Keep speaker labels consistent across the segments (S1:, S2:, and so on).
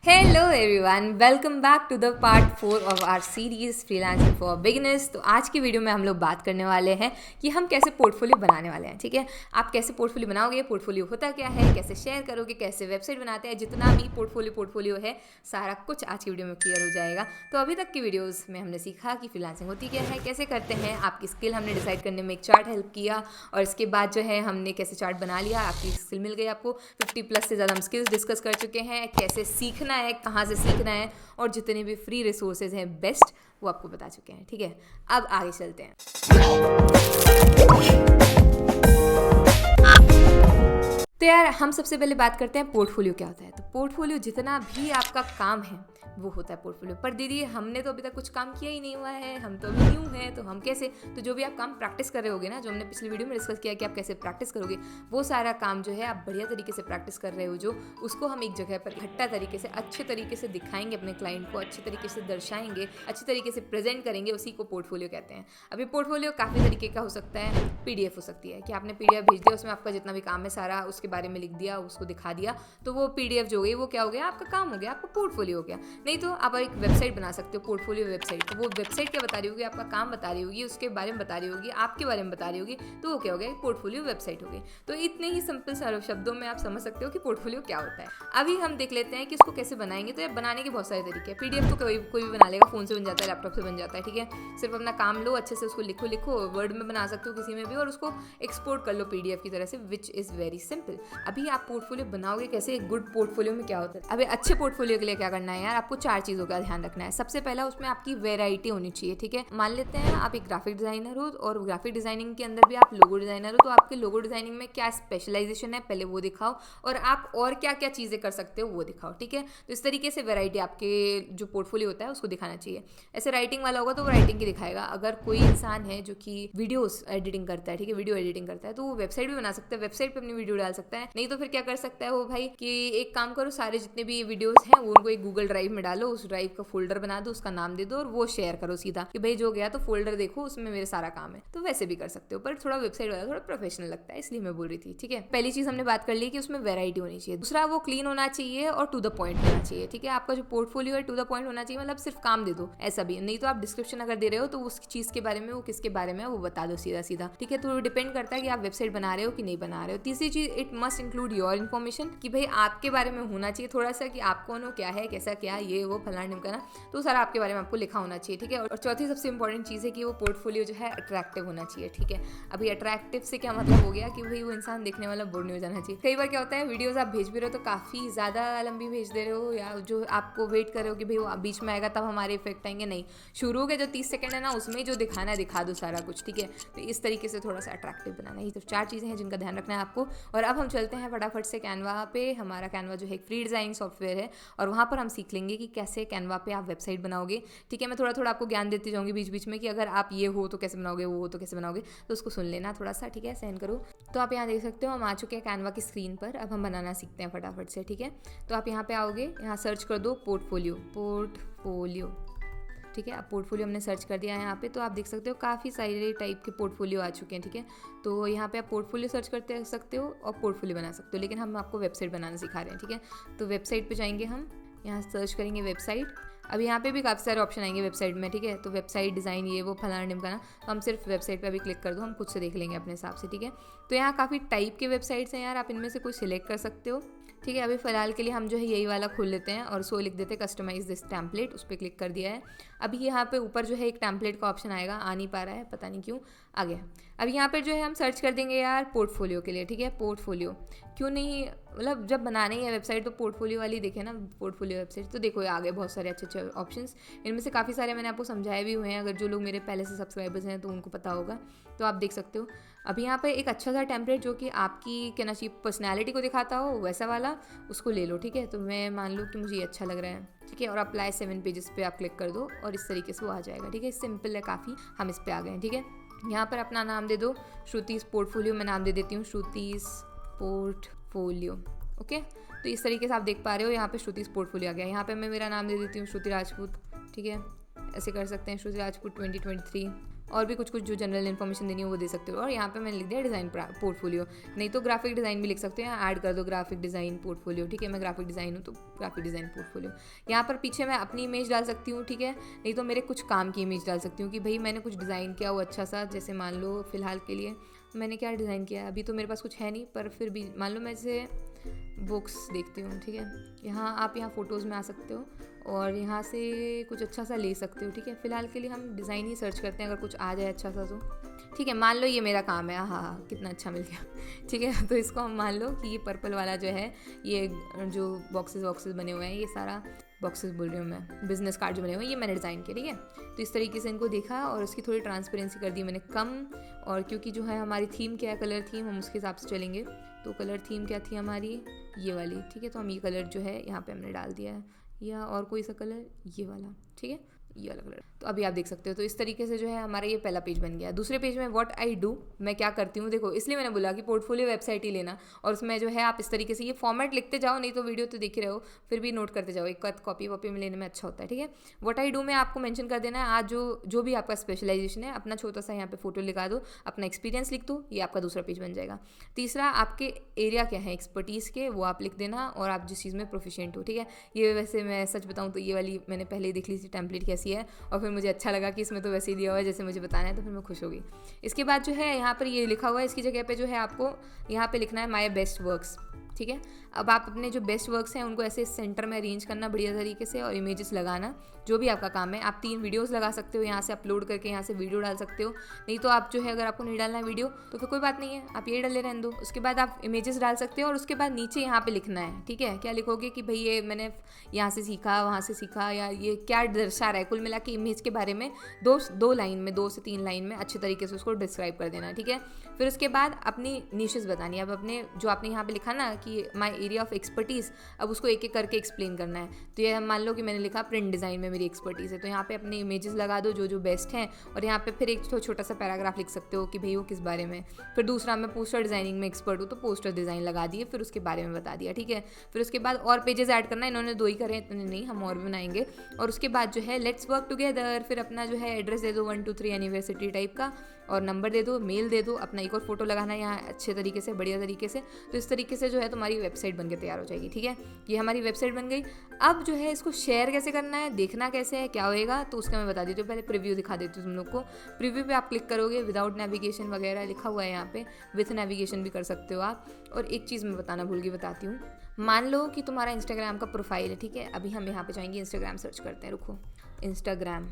S1: Hello everyone, welcome back to the part 4 of our series freelancing for beginners. तो आज की video में हम लोग बात करने वाले हैं कि हम कैसे पोर्टफोलियो बनाने वाले हैं। ठीक है, आप कैसे पोर्टफोलियो बनाओगे, पोर्टफोलियो होता क्या है, कैसे शेयर करोगे, कैसे वेबसाइट बनाते हैं, जितना भी पोर्टफोलियो है सारा कुछ आज की वीडियो में क्लियर हो जाएगा। तो अभी तक की वीडियोज़ में हमने सीखा कि फ्रीलांसिंग होती क्या है, कैसे करते हैं, आपकी स्किल हमने डिसाइड करने में एक चार्ट हेल्प किया, और इसके बाद जो है हमने कैसे चार्ट बना लिया, आपकी स्किल मिल गई आपको। 50+ से ज़्यादा हम स्किल्स डिस्कस कर चुके हैं, कैसे सीखना है, कहाँ से सीखना है, और जितने भी फ्री रिसोर्सेज हैं बेस्ट वो आपको बता चुके हैं। ठीक है, अब आगे चलते हैं। तो यार हम सबसे पहले बात करते हैं पोर्टफोलियो क्या होता है। तो पोर्टफोलियो जितना भी आपका काम है वो होता है पोर्टफोलियो। पर दीदी हमने तो अभी तक कुछ काम किया ही नहीं हुआ है, हम तो अभी न्यू हैं, तो हम कैसे। तो जो भी आप काम प्रैक्टिस कर रहे होगे ना, जो हमने पिछली वीडियो में डिस्कस किया कि आप कैसे प्रैक्टिस करोगे, वो सारा काम जो है आप बढ़िया तरीके से प्रैक्टिस कर रहे हो, जो उसको हम एक जगह पर इकट्ठा तरीके से अच्छे तरीके से दिखाएंगे, अपने क्लाइंट को अच्छे तरीके से दर्शाएंगे, अच्छे तरीके से प्रेजेंट करेंगे, उसी को पोर्टफोलियो कहते हैं। अभी पोर्टफोलियो काफ़ी तरीके का हो सकता है। PDF हो सकती है कि आपने PDF भेज दिया, उसमें आपका जितना भी काम है सारा उसके बारे में लिख दिया, उसको दिखा दिया, तो वो PDF जो गई वो क्या हो गया, आपका काम हो गया, आपका पोर्टफोलियो हो गया। नहीं तो आप एक वेबसाइट बना सकते हो, पोर्टफोलियो वेबसाइट। तो वो वेबसाइट क्या बता रही होगी, आपका काम बता रही होगी, उसके बारे में बता रही होगी, आपके बारे में बता रही होगी, तो वो क्या हो गया, पोर्टफोलियो वेबसाइट हो गई। तो इतने ही सिंपल सारे शब्दों में आप समझ सकते हो कि पोर्टफोलियो क्या होता है। अभी हम देख लेते हैं कि उसको कैसे बनाएंगे। तो ये बनाने के बहुत सारे तरीके हैं। PDF तो कोई भी बना लेगा, फोन से बन जाता है, लैपटॉप से बन जाता है। ठीक है, सिर्फ अपना काम लो, अच्छे से उसको लिखो, वर्ड में बना सकते हो किसी में भी, और उसको एक्सपोर्ट कर लो PDF की तरह से, विच इज़ वेरी सिंपल। अभी आप पोर्टफोलियो बनाओगे कैसे, एक गुड पोर्टफोलियो में क्या होता है। अभी अच्छे पोर्टफोलियो के लिए क्या करना है यार, आपको 4 चीज़ों का ध्यान रखना है। सबसे पहला, उसमें आपकी वेराइटी होनी चाहिए। ठीक है, मान लेते हैं आप एक ग्राफिक डिजाइनर हो, और ग्राफिक डिजाइनिंग के अंदर भी आप लोगो डिजाइनर हो, तो आपके लोगो डिजाइनिंग में क्या स्पेशलाइजेशन है पहले वो दिखाओ, और आप और क्या क्या चीज़ें कर सकते हो वो दिखाओ। ठीक है, तो इस तरीके से वेराइटी आपके जो पोर्टफोलियो होता है उसको दिखाना चाहिए। ऐसे राइटिंग वाला होगा तो वो राइटिंग की दिखाएगा। अगर कोई इंसान है जो कि वीडियोस एडिटिंग करता है, ठीक है, वीडियो एडिटिंग करता है, तो वो वेबसाइट भी बना सकता है, वेबसाइट पे अपनी वीडियो डाल सकता है। नहीं तो फिर क्या कर सकता है वो भाई कि एक काम करो, सारे जितने भी वीडियोस हैं वो उनको एक गूगल ड्राइव में डालो, उस ड्राइव का फोल्डर बना दो, उसका नाम दे दो, और वो शेयर करो सीधा कि भाई जो गया तो फोल्डर देखो, उसमें मेरे सारा काम है। तो वैसे भी कर सकते हो, पर थोड़ा वेबसाइट वाला थोड़ा प्रोफेशनल लगता है, इसलिए मैं बोल रही थी। ठीक है, पहली चीज हमने बात कर ली कि उसमें वेराइटी होनी चाहिए। दूसरा, वो क्लीन होना चाहिए और टू द पॉइंट होना चाहिए। ठीक है, आपका जो पोर्टफोलियो है टू द पॉइंट होना चाहिए, मतलब सिर्फ काम दे दो, ऐसा भी नहीं। तो आप डिस्क्रिप्शन अगर दे रहे हो तो उस चीज के बारे में, वो किसके बारे में है वो बता दो सीधा सीधा। ठीक है, तो डिपेंड करता है कि आप वेबसाइट बना रहे हो कि नहीं बना रहे हो। तीसरी चीज, it must include your information, कि भाई आपके बारे में होना चाहिए थोड़ा सा, कि आप कौन हो, क्या है, कैसा क्या, ये वो फलाना ढिमकाना, तो सारा आपके बारे में आपको लिखा होना चाहिए। ठीक है, और चौथी सबसे इंपॉर्टेंट चीज़ है कि वो पोर्टफोलियो जो है अट्रैक्टिव होना चाहिए। ठीक है, अभी अट्रैक्टिव से क्या मतलब हो गया कि भाई वो इंसान देखने वाला बोर नहीं हो जाना चाहिए। कई बार क्या होता है, वीडियोस आप भेज भी रहे हो तो काफ़ी ज़्यादा लंबी भेज दे रहे हो, या जो आपको वेट कर रहे हो कि भाई वो बीच में आएगा तब हमारे इफेक्ट आएंगे, नहीं, शुरू के जो 30 सेकंड है ना, उसमें जो दिखाना है दिखा दो सारा कुछ। ठीक है, तो इस तरीके से थोड़ा सा अट्रैक्टिव बनाना, ये तो 4 चीज़ें हैं जिनका ध्यान रखना है आपको। और अब हम चलते हैं फटाफट से कैनवा पे। हमारा कैनवा जो है एक फ्री डिज़ाइनिंग सॉफ्टवेयर है, और वहाँ पर हम सीख लेंगे कि कैसे कैनवा पे आप वेबसाइट बनाओगे। ठीक है, मैं थोड़ा थोड़ा आपको ज्ञान देती जाऊँगी बीच बीच में कि अगर आप ये हो तो कैसे बनाओगे, वो हो तो कैसे बनाओगे, तो उसको सुन लेना थोड़ा सा। ठीक है, सहन करो। तो आप यहाँ देख सकते हो हम आ चुके हैं कैनवा की स्क्रीन पर। अब हम बनाना सीखते हैं फटाफट से। ठीक है, तो आप यहाँ पे आओगे, यहाँ सर्च कर दो पोर्टफोलियो। ठीक है, अब पोर्टफोलियो हमने सर्च कर दिया है यहाँ पे, तो आप देख सकते हो काफ़ी सारे टाइप के पोर्टफोलियो आ चुके हैं। ठीक है, तो यहाँ पे आप पोर्टफोलियो सर्च करते सकते हो और पोर्टफोलियो बना सकते हो, लेकिन हम आपको वेबसाइट बनाना सिखा रहे हैं। ठीक है, तो वेबसाइट पे जाएंगे, हम यहाँ सर्च करेंगे वेबसाइट। अब यहाँ पे भी काफ़ी सारे ऑप्शन आएंगे वेबसाइट में। ठीक है, तो वेबसाइट डिज़ाइन ये वो फलाना ढिमकाना, तो हम सिर्फ वेबसाइट पे अभी क्लिक कर दो, हम खुद से देख लेंगे अपने हिसाब से। ठीक है, तो यहाँ काफ़ी टाइप के वेबसाइट्स हैं यार, आप इनमें से कोई सिलेक्ट कर सकते हो। ठीक है, अभी फ़िलहाल के लिए हम जो है यही वाला खोल लेते हैं, और सो लिख देते हैं कस्टमाइज दिस टेम्पलेट, उस पर क्लिक कर दिया है। अभी यहाँ पे ऊपर जो है एक टेम्पलेट का ऑप्शन आएगा, आ नहीं पा रहा है, पता नहीं क्यों, आ गया। अब यहाँ पर जो है हम सर्च कर देंगे यार पोर्टफोलियो के लिए। ठीक है, पोर्टफोलियो क्यों नहीं, मतलब जब बनानी है वेबसाइट तो पोर्टफोलियो वाली देखे ना, पोर्टफोलियो वेबसाइट। तो देखो आगे बहुत सारे अच्छे अच्छे ऑप्शंस, इनमें से काफ़ी सारे मैंने आपको समझाए भी हुए हैं, अगर जो लोग मेरे पहले से सब्सक्राइबर्स हैं तो उनको पता होगा, तो आप देख सकते हो। अभी यहाँ पे एक अच्छा सा टेम्पलेट जो कि आपकी क्या ना चाहिए पर्सनैलिटी को दिखाता हो, वैसा वाला उसको ले लो। ठीक है, तो मैं मान लूँ कि मुझे ये अच्छा लग रहा है। ठीक है, और अप्लाई 7 पेजेस पे आप क्लिक कर दो, और इस तरीके से वो आ जाएगा। ठीक है, सिंपल है काफ़ी, हम इस पर आ गए हैं। ठीक है, यहाँ पर अपना नाम दे दो श्रुतिस पोर्टफोलियो, मैं नाम दे देती हूँ श्रुतिस पोर्टफोलियो। ओके, तो इस तरीके से आप देख पा रहे हो यहाँ पे श्रुतिस पोर्टफोलियो आ गया। यहाँ पे मैं मेरा नाम दे देती हूँ श्रुति राजपूत। ठीक है, ऐसे कर सकते हैं, श्रुति राजपूत 2023। और भी कुछ कुछ जो जनरल इन्फॉर्मेशन देनी हो वो दे सकते हो। और यहाँ पे मैंने लिख दिया डिज़ाइन पोर्टफोलियो, नहीं तो ग्राफिक डिज़ाइन भी लिख सकते हो, यहाँ ऐड कर दो ग्राफिक डिज़ाइन पोर्टफोलियो, ठीक है। मैं ग्राफिक डिज़ाइन हूँ तो ग्राफिक डिज़ाइन पोर्टफोलियो। यहाँ पर पीछे मैं अपनी इमेज डाल सकती हूँ, ठीक है, नहीं तो मेरे कुछ काम की इमेज डाल सकती हूँ कि भाई मैंने कुछ डिज़ाइन किया वो अच्छा सा। जैसे मान लो फ़िलहाल के लिए मैंने क्या डिज़ाइन किया है, अभी तो मेरे पास कुछ है नहीं, पर फिर भी मान लो मैं जैसे बुक्स देखती हूँ, ठीक है। यहाँ आप यहाँ फ़ोटोज़ में आ सकते हो और यहाँ से कुछ अच्छा सा ले सकते हो, ठीक है। फ़िलहाल के लिए हम डिज़ाइन ही सर्च करते हैं, अगर कुछ आ जाए अच्छा सा तो, ठीक है। मान लो ये मेरा काम है, हाँ कितना अच्छा मिल गया, ठीक है। तो इसको हम मान लो कि ये पर्पल वाला जो है, ये जो बॉक्सेस बने हुए हैं, ये सारा बॉक्सेस बोल रही हूँ मैं, बिजनेस कार्ड जो बने हुए हैं, ये मैंने डिज़ाइन किया, ठीक है। तो इस तरीके से इनको देखा और उसकी थोड़ी ट्रांसपेरेंसी कर दी मैंने कम। और क्योंकि जो है हमारी थीम क्या है, कलर थीम, हम उसके हिसाब से चलेंगे। तो कलर थीम क्या थी हमारी, ये वाली, ठीक है। तो हम ये कलर जो है यहाँ पे हमने डाल दिया है, या और कोई सा कलर, ये वाला, ठीक है, ये वाला कलर। तो अभी आप देख सकते हो। तो इस तरीके से जो है हमारा ये पहला पेज बन गया। दूसरे पेज में व्हाट आई डू, मैं क्या करती हूँ, देखो इसलिए मैंने बोला कि पोर्टफोलियो वेबसाइट ही लेना, और उसमें जो है आप इस तरीके से ये फॉर्मेट लिखते जाओ, नहीं तो वीडियो तो देख ही रहे हो, फिर भी नोट करते जाओ, एक कॉपी वॉपी में लेने में अच्छा होता है, ठीक है। व्हाट आई डू में आपको मेंशन कर देना है आज जो भी आपका स्पेशलाइजेशन है, अपना छोटा सा यहाँ पे फोटो लिखा दो, अपना एक्सपीरियंस लिख दो, ये आपका दूसरा पेज बन जाएगा। तीसरा आपके एरिया क्या है एक्सपर्टीज़ के, वो आप लिख देना, और आप जिस चीज़ में प्रोफिशिएंट हो, ठीक है। ये वैसे मैं सच बताऊँ तो ये वाली मैंने पहले ही देख ली थी टेम्पलेट कैसी है, और फिर मुझे अच्छा लगा कि इसमें तो वैसे ही दिया हुआ है जैसे मुझे बताना है, तो फिर मैं खुश हो गई। इसके बाद जो है यहाँ पर ये लिखा हुआ है, इसकी जगह पे जो है आपको यहाँ पे लिखना है माय बेस्ट वर्क्स, ठीक है। अब आप अपने जो बेस्ट वर्क्स हैं उनको ऐसे सेंटर में अरेंज करना बढ़िया तरीके से, और इमेजेस लगाना, जो भी आपका काम है। आप 3 वीडियोस लगा सकते हो, यहाँ से अपलोड करके यहाँ से वीडियो डाल सकते हो, नहीं तो आप जो है अगर आपको नहीं डालना है वीडियो तो फिर कोई बात नहीं है, आप ये डाले रहने दो। उसके बाद आप इमेजेस डाल सकते हो, और उसके बाद नीचे यहाँ पे लिखना है, ठीक है। क्या लिखोगे कि भाई ये मैंने यहाँ से सीखा, वहाँ से सीखा, या ये क्या दर्शा रहा है, कुल मिला के इमेज के बारे में 2 लाइन में, 2 से 3 लाइन में अच्छे तरीके से उसको डिस्क्राइब कर देना, ठीक है। फिर उसके बाद अपनी निशेस बतानी है। अब अपने जो आपने यहाँ पे लिखा ना कि माई एरिया ऑफ एक्सपर्टीज़, अब उसको एक एक करके एक्सप्लेन करना है। तो ये मान लो कि मैंने लिखा प्रिंट डिज़ाइन में मेरी एक्सपर्टीज़ है, तो यहाँ पे अपने इमेजेस लगा दो जो जो बेस्ट हैं, और यहाँ पे फिर एक छोटा सा पैराग्राफ लिख सकते हो कि भाई वो किस बारे में। फिर दूसरा, मैं पोस्टर डिज़ाइनिंग में एक्सपर्ट हूँ, तो पोस्टर डिज़ाइन लगा दिए, फिर उसके बारे में बता दिया, ठीक है। फिर उसके बाद और पेजेस ऐड करना, इन्होंने 2 ही करे, इतने नहीं, हम और भी बनाएंगे। और उसके बाद जो है लेट्स वर्क टुगेदर, फिर अपना जो है एड्रेस दे दो 1 2 3 यूनिवर्सिटी टाइप का, और नंबर दे दो, मेल दे दो, अपना एक और फोटो लगाना है यहाँ अच्छे तरीके से, बढ़िया तरीके से। तो इस तरीके से जो है तुम्हारी वेबसाइट बनके तैयार हो जाएगी, ठीक है। ये हमारी वेबसाइट बन गई। अब जो है इसको शेयर कैसे करना है, देखना कैसे है, क्या होएगा, तो उसका मैं बता देती हूँ। पहले प्रीव्यू दिखा देती हूँ तुम लोग को। प्रीव्यू पे आप क्लिक करोगे, विदाउट नेविगेशन वगैरह लिखा हुआ है यहाँ पे, विथ नेविगेशन भी कर सकते हो आप। और एक चीज़ मैं बताना भूल गई, बताती हूँ। मान लो कि तुम्हारा इंस्टाग्राम का प्रोफाइल है, ठीक है। अभी हम यहाँ पे जाएंगे, इंस्टाग्राम सर्च करते हैं, रुको, इंस्टाग्राम,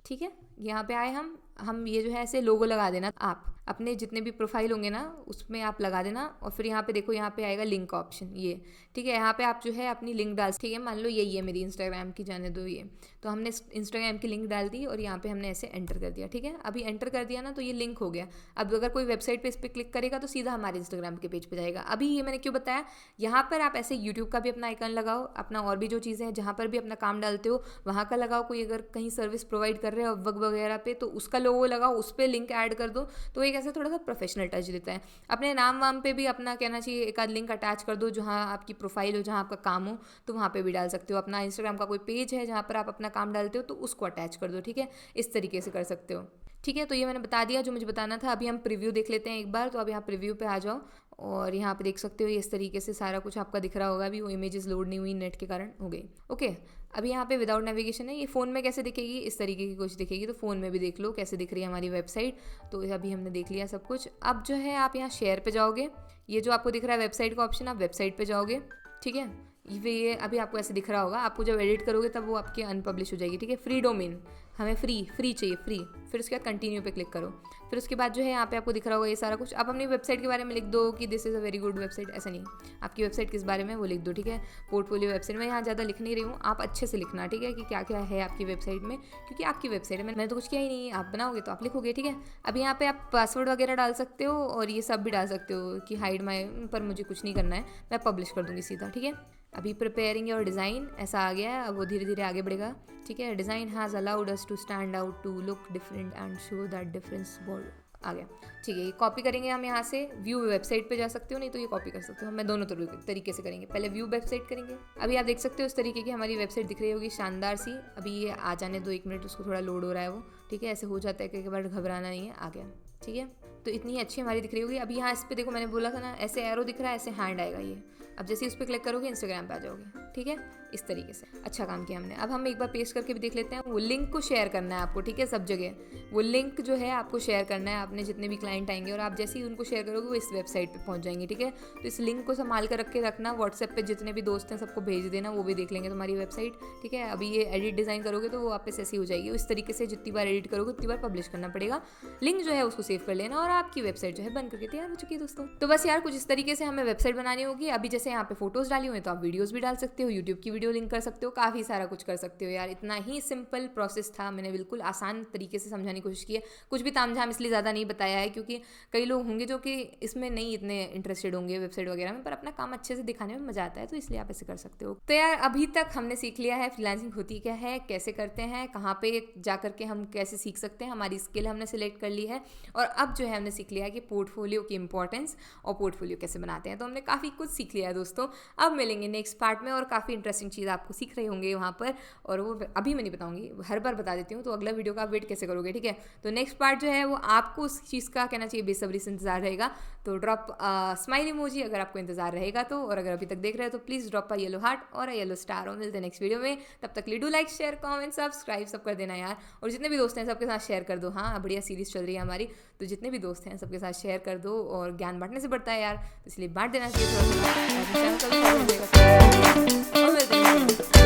S1: ठीक है। यहाँ पे आए हम ये जो है ऐसे लोगो लगा देना, आप अपने जितने भी प्रोफाइल होंगे ना उसमें आप लगा देना। और फिर यहाँ पे देखो, यहाँ पे आएगा लिंक ऑप्शन, ये ठीक है। यहाँ पे आप जो है अपनी लिंक डाल, ठीक है। मान लो यही है मेरी इंस्टाग्राम की, जाने दो ये, तो हमने इंस्टाग्राम की लिंक डाल दी, और यहाँ पे हमने ऐसे एंटर कर दिया, ठीक है। अभी एंटर कर दिया ना, तो ये लिंक हो गया। अब अगर कोई वेबसाइट पे इस पर क्लिक करेगा तो सीधा हमारे इंस्टाग्राम के पेज पे जाएगा। अभी ये मैंने क्यों बताया, यहाँ पर आप ऐसे यूट्यूब का भी अपना आइकन लगाओ, अपना और भी जो चीज़ें हैं जहाँ पर भी अपना काम डालते हो वहाँ का लगाओ। कोई अगर कहीं सर्विस प्रोवाइड कर रहे हो वर्क वगैरह पे, तो उसका लोगो लगाओ, उस पर लिंक ऐड कर दो, तो एक ऐसे थोड़ा सा प्रोफेशनल टच देता है। अपने नाम वाम पे भी अपना कहना चाहिए एक आध लिंक अटैच कर दो, जहाँ आपकी प्रोफाइल हो, जहाँ आपका काम हो, तो वहाँ पे भी डाल सकते हो। अपना इंस्टाग्राम का कोई पेज है जहाँ पर आप अपना काम डालते हो, तो उसको अटैच कर दो, ठीक है। इस तरीके से कर सकते हो, ठीक है। तो ये मैंने बता दिया जो मुझे बताना था। अभी हम प्रीव्यू देख लेते हैं एक बार। तो अब यहाँ प्रीव्यू पे आ जाओ, और यहाँ पे देख सकते हो इस तरीके से सारा कुछ आपका दिख रहा होगा। अभी वो इमेजेस लोड नहीं हुई, नेट के कारण हो गई, ओके। अभी यहाँ पे विदाउट नेविगेशन है, ये फ़ोन में कैसे दिखेगी, इस तरीके की कुछ दिखेगी, तो फ़ोन में भी देख लो कैसे दिख रही है हमारी वेबसाइट। तो अभी हमने देख लिया सब कुछ। अब जो है आप यहाँ शेयर पे जाओगे, ये जो आपको दिख रहा है वेबसाइट का ऑप्शन, आप वेबसाइट पे जाओगे, ठीक है। ये अभी आपको ऐसे दिख रहा होगा, आपको जब एडिट करोगे तब वो आपकी अनपब्लिश हो जाएगी, ठीक है। फ्री डोमेन, हमें फ्री चाहिए, फ्री। फिर उसके बाद कंटिन्यू पे क्लिक करो। फिर उसके बाद जो है यहाँ पे आपको दिख रहा होगा ये सारा कुछ। आप अपनी वेबसाइट के बारे में लिख दो कि this is a very good website, ऐसा नहीं, आपकी वेबसाइट किस बारे में वो लिख दो, ठीक है। पोर्टफोलियो वेबसाइट में यहाँ ज़्यादा लिख नहीं रही हूँ, आप अच्छे से लिखना, ठीक है, कि क्या क्या है आपकी वेबसाइट में, क्योंकि आपकी वेबसाइट है, मैंने तो कुछ किया ही नहीं, आप बनाओगे तो आप लिखोगे, ठीक है। अब यहाँ पे आप पासवर्ड वगैरह डाल सकते हो, और ये सब भी डाल सकते हो कि हाइड माई, पर मुझे कुछ नहीं करना है, मैं पब्लिश कर दूँगी सीधा, ठीक है। अभी प्रिपेयरिंग योर डिज़ाइन ऐसा आ गया है, अब वो धीरे धीरे आगे बढ़ेगा, ठीक है। Design has allowed us to stand out, to look different and show that difference आ गया। ठीक है, ये कॉपी करेंगे हम यहाँ से, व्यू वेबसाइट पे जा सकते हो, नहीं तो ये कॉपी कर सकते हो। मैं दोनों तरीके से करेंगे। पहले व्यू वेबसाइट करेंगे। अभी आप देख सकते हो इस तरीके की हमारी वेबसाइट दिख रही होगी, शानदार सी। अभी ये आ जाने दो 1 मिनट, उसको थोड़ा लोड हो रहा है वो। ठीक है, ऐसे हो जाता है, कई बार घबराना नहीं है। आ गया। ठीक है, तो इतनी अच्छी हमारी दिख रही होगी। अभी यहाँ इस पर देखो, मैंने बोला था ना ऐसे एरो दिख रहा है, ऐसे हैंड आएगा ये। अब जैसे इस पर क्लिक करोगे इंस्टाग्राम पे आ जाओगे। ठीक है, इस तरीके से अच्छा काम किया हमने। अब हम एक बार पेस्ट करके भी देख लेते हैं। वो लिंक को शेयर करना है आपको, ठीक है, सब जगह वो लिंक जो है आपको शेयर करना है। आपने जितने भी क्लाइंट आएंगे और आप जैसे ही उनको शेयर करोगे वो इस वेबसाइट पे पहुंच जाएंगे। ठीक है, तो इस लिंक को संभाल कर रख के रखना। व्हाट्सएप पे जितने भी दोस्त हैं सबको भेज देना, वो भी देख लेंगे तुम्हारी वेबसाइट। ठीक है, अभी ये एडिट डिज़ाइन करोगे तो वो वापस ऐसी हो जाएगी। इस तरीके से जितनी बार एडिट करोगे उतनी बार पब्लिश करना पड़ेगा। लिंक जो है उसको सेव कर लेना और आपकी वेबसाइट जो है बन करके तैयार हो चुकी है दोस्तों। तो बस यार कुछ इस तरीके से हमें वेबसाइट बनानी होगी। अभी जैसे यहाँ पे फोटोज डाली हुई है तो आप वीडियोस भी डाल सकते हो, यूट्यूब की वीडियो लिंक कर सकते हो, काफ़ी सारा कुछ कर सकते हो यार। इतना ही सिंपल प्रोसेस था, मैंने बिल्कुल आसान तरीके से समझाने की कोशिश की है। कुछ भी तामझाम इसलिए ज़्यादा नहीं बताया है क्योंकि कई लोग होंगे जो कि इसमें नहीं इतने इंटरेस्टेड होंगे वेबसाइट वगैरह में, पर अपना काम अच्छे से दिखाने में मजा आता है, तो इसलिए आप ऐसे कर सकते हो। तो यार अभी तक हमने सीख लिया है फ्रीलांसिंग होती क्या है, कैसे करते हैं, कहाँ पे जा करके हम कैसे सीख सकते हैं, हमारी स्किल हमने सिलेक्ट कर ली है। और अब जो है हमने सीख लिया है कि पोर्टफोलियो की इंपॉर्टेंस और पोर्टफोलियो कैसे बनाते हैं। तो हमने काफ़ी कुछ सीख लिया है दोस्तों। अब मिलेंगे नेक्स्ट पार्ट में और काफ़ी इंटरेस्टिंग चीज़ आपको सीख रहे होंगे वहाँ पर, और वो अभी मैं नहीं बताऊंगी, हर बार बता देती हूँ। तो अगला वीडियो का आप वेट कैसे करोगे, ठीक है। तो नेक्स्ट पार्ट जो है वो आपको उस चीज़ का कहना चाहिए बेसब्री से इंतजार रहेगा। तो ड्रॉप स्माइल इमोजी अगर आपको इंतजार रहेगा तो, और अगर अभी तक देख रहे हो तो please drop a yellow heart और अ येलो स्टार। और मिलते हैं नेक्स्ट वीडियो में, तब तक लिए do like share comment subscribe सब कर देना यार। और जितने भी दोस्त हैं सबके साथ शेयर कर दो। हाँ, बढ़िया सीरीज चल रही है हमारी, तो जितने भी दोस्त हैं सबके साथ शेयर कर दो। और ज्ञान बांटने से बढ़ता है यार, तो इसलिए बांट देना चाहिए थोड़ा सा। और मिलते हैं